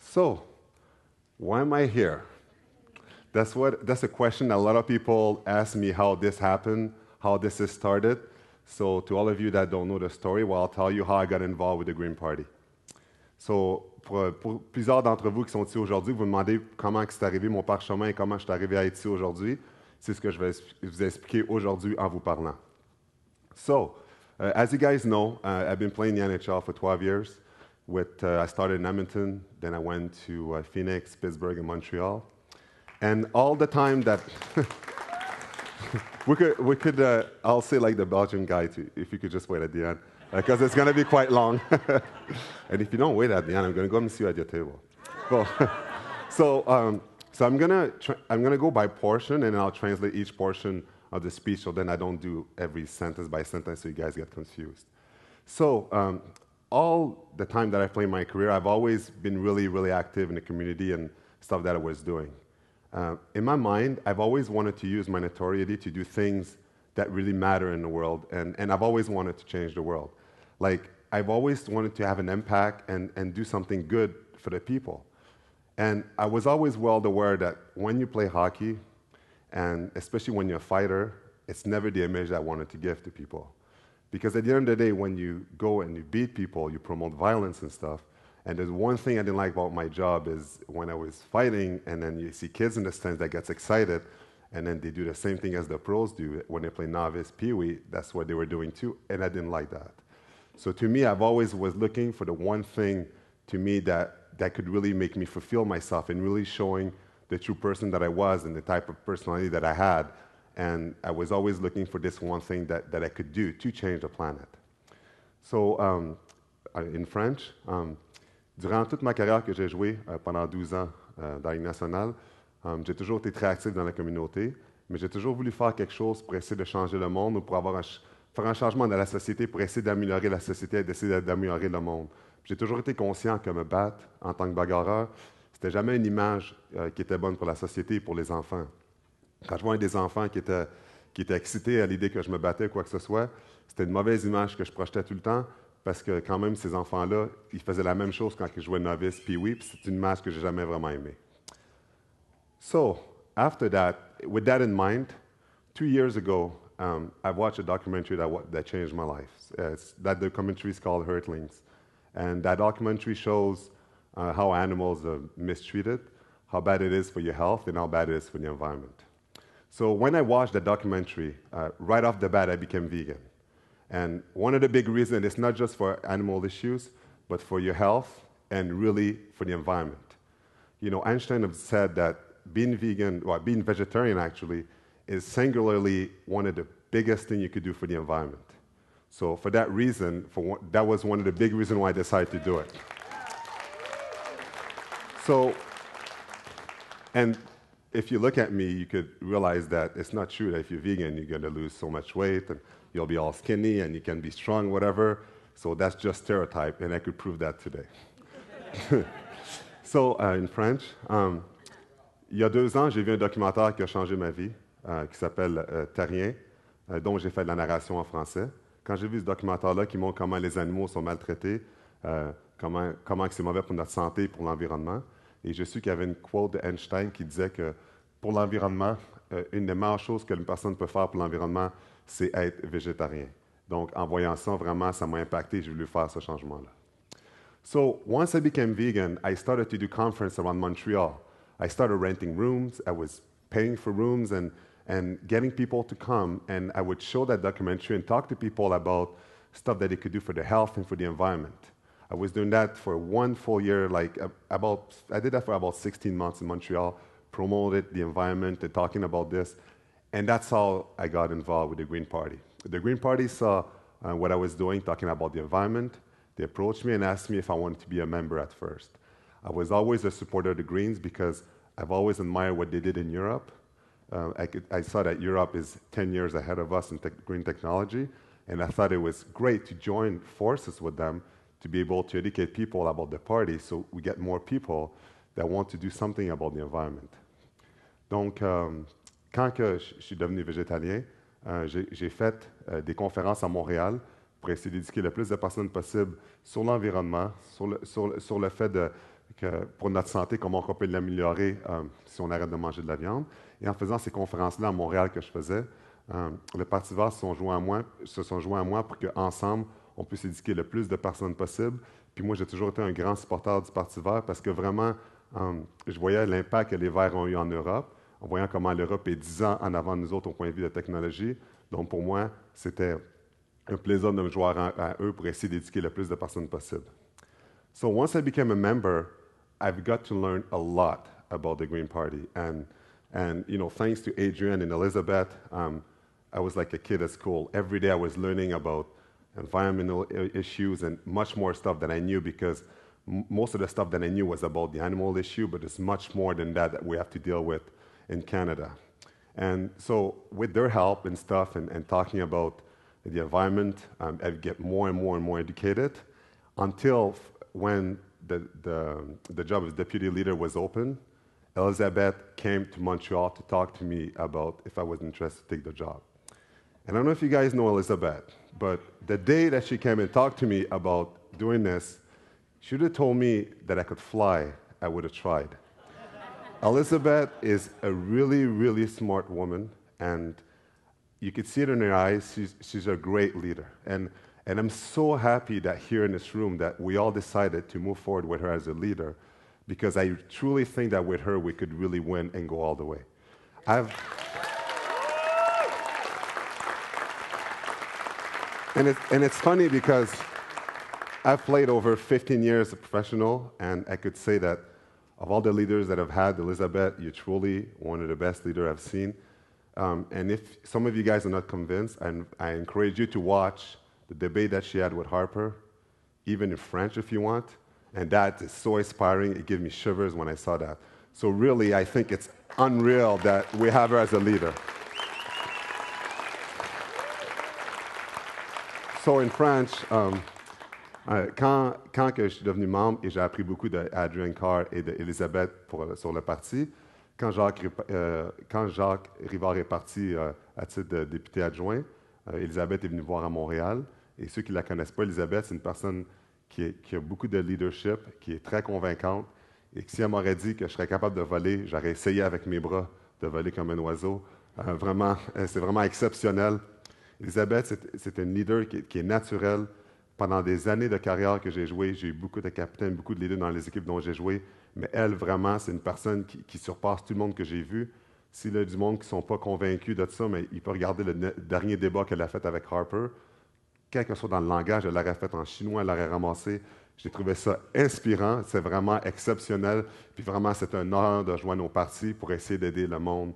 So, why am I here? That's a question that a lot of people ask me how this happened, how this is started. So, to all of you that don't know the story, well, I'll tell you how I got involved with the Green Party. So, pour plusieurs d'entre vous qui sont ici aujourd'hui, vous me demandez comment c'est arrivé mon parchemin et comment je suis arrivé à être ici aujourd'hui. C'est ce que je vais vous expliquer aujourd'hui en vous parlant. So, as you guys know, I've been playing the NHL for 12 years. I started in Edmonton, then I went to Phoenix, Pittsburgh, and Montreal. And all the time that I'll say like the Belgian guy too, if you could just wait at the end, because it's going to be quite long. And if you don't wait at the end, I'm going to go and see you at your table. Well, so I'm gonna go by portion, and I'll translate each portion of the speech, so then I don't do every sentence by sentence, so you guys get confused. So all the time that I've played my career, I've always been really, really active in the community and stuff that I was doing. In my mind, I've always wanted to use my notoriety to do things that really matter in the world, and I've always wanted to change the world. Like, I've always wanted to have an impact and do something good for the people. And I was always well aware that when you play hockey, and especially when you're a fighter, it's never the image I wanted to give to people. Because at the end of the day, when you go and you beat people, you promote violence and stuff. And there's one thing I didn't like about my job is when I was fighting, and then you see kids in the stands that gets excited, and then they do the same thing as the pros do when they play novice peewee. That's what they were doing too, and I didn't like that. So to me, I've always was looking for the one thing to me that could really make me fulfill myself and really showing the true person that I was and the type of personality that I had. And I was always looking for this one thing that I could do to change the planet. So, in French, durant toute ma carrière que j'ai jouée pendant 12 ans dans la Ligue nationale, j'ai toujours été très actif dans la communauté, mais j'ai toujours voulu faire quelque chose pour essayer de changer le monde ou pour faire un changement dans la société, pour essayer d'améliorer la société et d'essayer d'améliorer le monde. J'ai toujours été conscient que me battre en tant que bagarreur, c'était jamais une image qui était bonne pour la société et pour les enfants. Quand je voyais des enfants qui étaient excités à l'idée que je me battais ou quoi que ce soit, c'était une mauvaise image que je projetais tout le temps, parce que quand même, ces enfants-là, ils faisaient la même chose quand ils jouaient novice, puis oui, c'est une image que j'ai jamais vraiment aimée. So, after that, with that in mind, 2 years ago, I watched a documentary that changed my life. That documentary is called Hurtlings. And that documentary shows how animals are mistreated, how bad it is for your health, and how bad it is for the environment. So when I watched the documentary, right off the bat, I became vegan. And one of the big reasons, it's not just for animal issues, but for your health and really for the environment. You know, Einstein have said that being vegan, well, being vegetarian actually, is singularly one of the biggest things you could do for the environment. So for that reason, that was one of the big reasons why I decided to do it. So, and if you look at me, you could realize that it's not true that if you're vegan, you're going to lose so much weight, and you'll be all skinny, and you can be strong, whatever. So that's just stereotype, and I could prove that today. So, in French, il y a 2 ans, j'ai vu un documentaire qui a changé ma vie, qui s'appelle Terrien, dont j'ai fait de la narration en français. Quand j'ai vu ce documentaire-là qui montre comment les animaux sont maltraités, comment c'est mauvais pour notre santé et pour l'environnement, et je suis qu'il y avait une quote d'Einstein qui disait que pour l'environnement, une des meilleures choses qu'une personne peut faire pour l'environnement, c'est être végétarien. Donc, en voyant ça, vraiment, ça m'a impacté et j'ai voulu faire ce changement-là. So, once I became vegan, I started to do conferences around Montreal. I started renting rooms. I was paying for rooms and getting people to come, and I would show that documentary and talk to people about stuff that they could do for their health and for the environment. I was doing that for 1 full year, I did that for about 16 months in Montreal, promoted the environment and talking about this, and that's how I got involved with the Green Party. The Green Party saw what I was doing, talking about the environment. They approached me and asked me if I wanted to be a member at first. I was always a supporter of the Greens because I've always admired what they did in Europe. I saw that Europe is 10 years ahead of us in green technology, and I thought it was great to join forces with them to be able to educate people about the party so we get more people that want to do something about the environment. Donc, quand que je suis devenu végétalien, j'ai fait des conférences à Montréal pour essayer d'éduquer le plus de personnes possible sur l'environnement, sur le fait pour notre santé, comment on peut l'améliorer si on arrête de manger de la viande. Et en faisant ces conférences-là à Montréal que je faisais, le Parti Vert se sont joints à moi pour qu'ensemble, on puisse éduquer le plus de personnes possible. Puis moi, j'ai toujours été un grand supporter du Parti Vert parce que vraiment, je voyais l'impact que les Verts ont eu en Europe, en voyant comment l'Europe est 10 ans en avant de nous autres au point de vue de technologie. Donc pour moi, c'était un plaisir de me joindre à eux pour essayer d'éduquer le plus de personnes possible. So once I became a member, I've got to learn a lot about the Green Party. And you know, thanks to Adrian and Elizabeth, I was like a kid at school. Every day I was learning about environmental issues and much more stuff than I knew because most of the stuff that I knew was about the animal issue, but there's much more than that we have to deal with in Canada. And so with their help and stuff and talking about the environment, I get more and more and more educated until when the job as deputy leader was open, Elizabeth came to Montreal to talk to me about if I was interested to take the job. And I don't know if you guys know Elizabeth, but the day that she came and talked to me about doing this, she would have told me that I could fly, I would have tried. Elizabeth is a really, really smart woman, and you could see it in her eyes. She's a great leader. And I'm so happy that here in this room that we all decided to move forward with her as a leader because I truly think that with her we could really win and go all the way. And it's funny because I've played over 15 years as a professional, and I could say that of all the leaders that I've had, Elizabeth, you're truly one of the best leaders I've seen. And if some of you guys are not convinced, I encourage you to watch the debate that she had with Harper, even in French if you want. And that is so inspiring. It gave me shivers when I saw that. So really, I think it's unreal that we have her as a leader. So in French, quand que je suis devenu membre, et j'ai appris beaucoup d'Adrian Carr et d'Elisabeth sur le parti, quand Jacques Rivard est parti à titre de député adjoint, Elisabeth est venue voir à Montréal. Et ceux qui ne la connaissent pas, Elisabeth, c'est une personne qui a beaucoup de leadership, qui est très convaincante. Et que si elle m'aurait dit que je serais capable de voler, j'aurais essayé avec mes bras de voler comme un oiseau. Vraiment, c'est vraiment exceptionnel. Elisabeth, c'est une leader qui est naturelle. Pendant des années de carrière que j'ai joué, j'ai eu beaucoup de capitaines, beaucoup de leaders dans les équipes dont j'ai joué. Mais elle, vraiment, c'est une personne qui surpasse tout le monde que j'ai vu. S'il y a du monde qui ne sont pas convaincus de ça, mais il peut regarder le dernier débat qu'elle a fait avec Harper. Quel que soit dans le langage, elle l'aurait fait en chinois, elle l'aurait ramassé. J'ai trouvé ça inspirant, c'est vraiment exceptionnel. Puis vraiment, c'est un honneur de joindre nos partis pour essayer d'aider le monde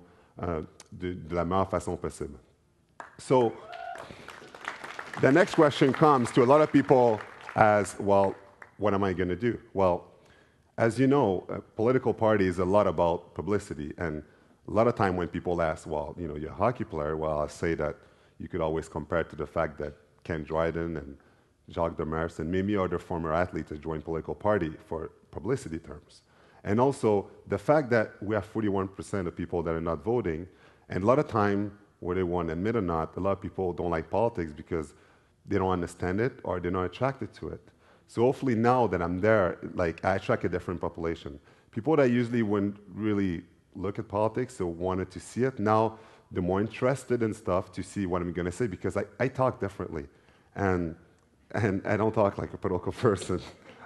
de la meilleure façon possible. So, the next question comes to a lot of people as, well, what am I going to do? Well, as you know, a political party is a lot about publicity. And a lot of time when people ask, well, you know, you're a hockey player, well, I'll say that you could always compare it to the fact that Ken Dryden and Jacques Demers and maybe other former athletes have joined political party for publicity terms. And also the fact that we have 41% of people that are not voting, and a lot of time, whether they want to admit or not, a lot of people don't like politics because they don't understand it or they're not attracted to it. So hopefully now that I'm there, like I attract a different population. People that usually wouldn't really look at politics or wanted to see it, now they're more interested in stuff to see what I'm going to say because I talk differently. And I don't talk like a political person,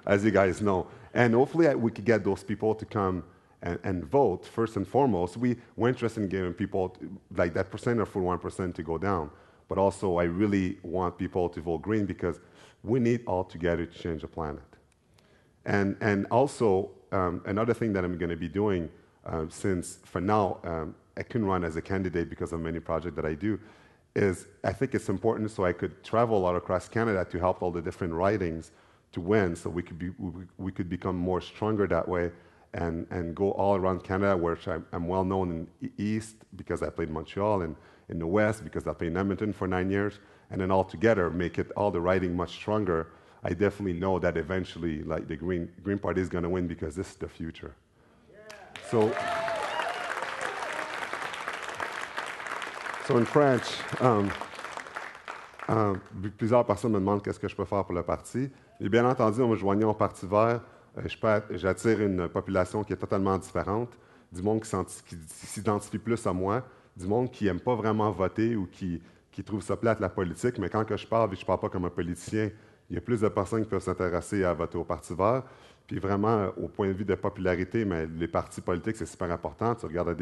as you guys know. And hopefully we could get those people to come and vote, first and foremost. We're interested in giving people, like that percent of 41% to go down. But also I really want people to vote green because we need all together to change the planet. And also, another thing that I'm going to be doing, since for now I couldn't run as a candidate because of many projects that I do, is I think it's important so I could travel all across Canada to help all the different ridings to win, so we could become more stronger that way and go all around Canada, where I'm well known in the East because I played Montreal, and in the West because I played in Edmonton for 9 years, and then all together make it all the riding much stronger. I definitely know that eventually, like the Green Party is going to win because this is the future. Yeah. So in French, plusieurs personnes me demandent qu'est-ce que je peux faire pour le parti. Et bien entendu, en me joignant au Parti Vert, J'attire une population qui est totalement différente, du monde qui s'identifie plus à moi, du monde qui n'aime pas vraiment voter ou qui trouve ça plate la politique, mais quand que je parle, et je ne parle pas comme un politicien, il y a plus de personnes qui peuvent s'intéresser à voter au Parti vert. Puis vraiment, au point de vue de popularité, mais les partis politiques, c'est super important. Tu regardes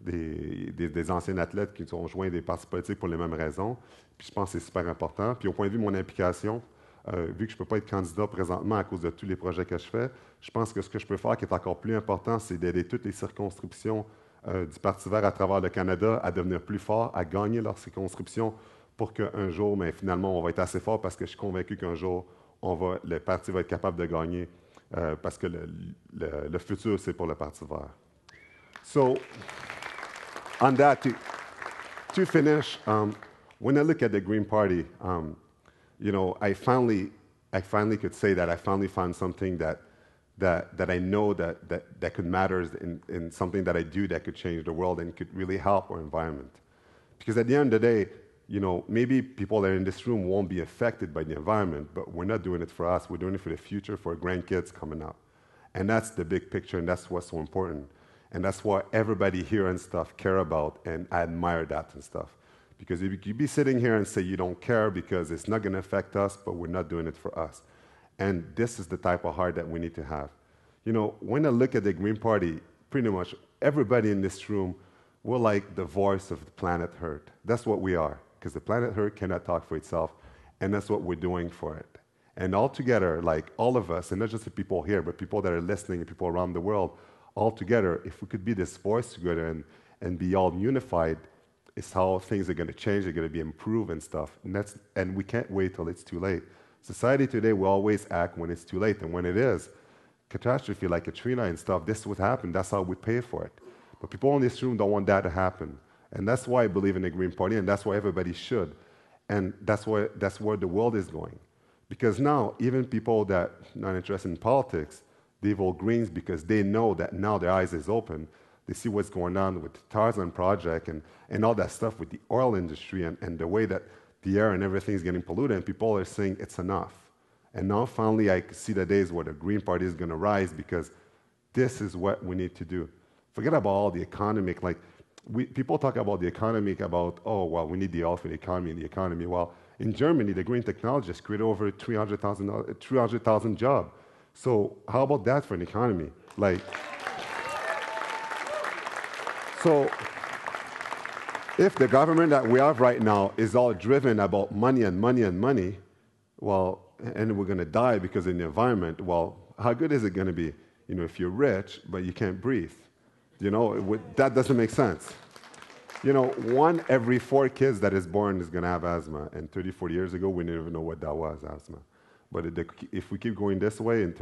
des anciens athlètes qui ont joint des partis politiques pour les mêmes raisons. Puis je pense que c'est super important. Puis au point de vue de mon implication, vu que je ne peux pas être candidat présentement à cause de tous les projets que je fais, je pense que ce que je peux faire qui est encore plus important, c'est d'aider toutes les circonscriptions du Parti vert à travers le Canada à devenir plus forts, à gagner leurs circonscriptions pour qu'un jour, mais finalement, on va être assez fort parce que je suis convaincu qu'un jour, le parti va être capable de gagner parce que le futur, c'est pour le Parti vert. So, on that, to finish, when I look at the Green Party, you know, I finally could say that I finally found something that I know that could matter in something that I do that could change the world and could really help our environment. Because at the end of the day, you know, maybe people that are in this room won't be affected by the environment, but we're not doing it for us. We're doing it for the future, for our grandkids coming up. And that's the big picture, and that's what's so important. And that's what everybody here and stuff care about, and I admire that and stuff. Because if you be sitting here and say you don't care because it's not going to affect us, but we're not doing it for us. And this is the type of heart that we need to have. You know, when I look at the Green Party, pretty much everybody in this room, we're like the voice of the planet Earth. That's what we are, because the planet Earth cannot talk for itself, and that's what we're doing for it. And all together, like all of us, and not just the people here, but people that are listening and people around the world, all together, if we could be this voice together and be all unified, it's how things are going to change, they're going to be improved and stuff. And we can't wait till it's too late. Society today will always act when it's too late, and when it is, catastrophe like Katrina and stuff, this would happen, that's how we pay for it. But people in this room don't want that to happen. And that's why I believe in the Green Party, and that's why everybody should. And that's where the world is going. Because now, even people that are not interested in politics, they vote Greens because they know that now their eyes is open. They see what's going on with the Tarzan Project and all that stuff with the oil industry and the way that the air and everything is getting polluted, and people are saying it's enough. And now finally I see the days where the Green Party is going to rise because this is what we need to do. Forget about all the economic, like people talk about the economic, about, oh, well, we need the oil for the economy and the economy. Well, in Germany, the green technologists created over 300,000 jobs. So how about that for an economy? Like, so if the government that we have right now is all driven about money and money and money, well, and we're going to die because of the environment, well, how good is it going to be? You know, if you're rich, but you can't breathe. You know, that doesn't make sense. You know, 1 every 4 kids that is born is going to have asthma. And 30, 40 years ago, we didn't even know what that was, asthma. But if we keep going this way, in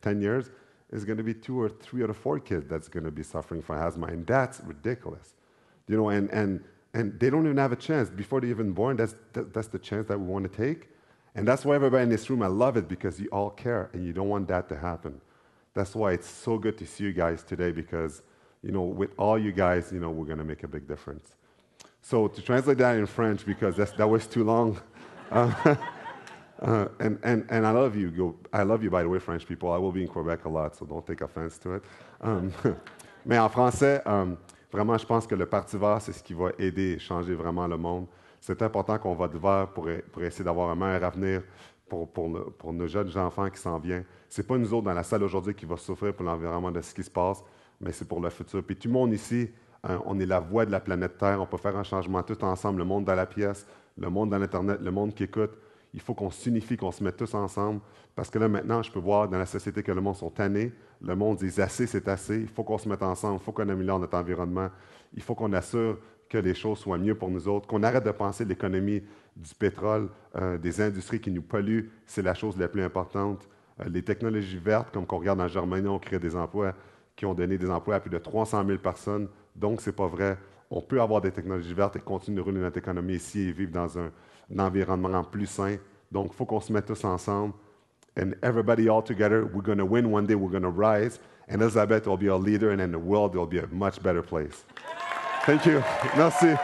10 years, it's going to be 2 or 3 out of 4 kids that's going to be suffering from asthma. And that's ridiculous. You know, and they don't even have a chance. Before they're even born, that's the chance that we want to take. And that's why everybody in this room, I love it, because you all care, and you don't want that to happen. That's why it's so good to see you guys today, because, you know, with all you guys, you know, we're going to make a big difference. So to translate that in French, because that was too long, and I love you. I love you, by the way, French people. I will be in Quebec a lot, so don't take offense to it. Mais en français, vraiment, je pense que le Parti vert, c'est ce qui va aider et changer vraiment le monde. C'est important qu'on vote vert pour essayer d'avoir un meilleur avenir pour nos jeunes enfants qui s'en viennent. Ce n'est pas nous autres dans la salle aujourd'hui qui va souffrir pour l'environnement de ce qui se passe, mais c'est pour le futur. Puis tout le monde ici, on est la voix de la planète Terre. On peut faire un changement tout ensemble, le monde dans la pièce, le monde dans l'Internet, le monde qui écoute. Il faut qu'on s'unifie, qu'on se mette tous ensemble, parce que là, maintenant, je peux voir dans la société que le monde sont tannés. Le monde dit assez, c'est assez. Il faut qu'on se mette ensemble, il faut qu'on améliore notre environnement. Il faut qu'on assure que les choses soient mieux pour nous autres, qu'on arrête de penser l'économie du pétrole, des industries qui nous polluent, c'est la chose la plus importante. Les technologies vertes, comme qu'on regarde en Germanie, ont créé des emplois qui ont donné des emplois à plus de 300 000 personnes. Donc, ce n'est pas vrai. On peut avoir des technologies vertes et continuer de rouler notre économie ici et vivre dans un environnement plus sain. Donc, il faut qu'on se mette tous ensemble. And everybody all together, we're going to win one day, we're going to rise. And Elizabeth will be our leader, and then the world will be a much better place. Thank you. Merci.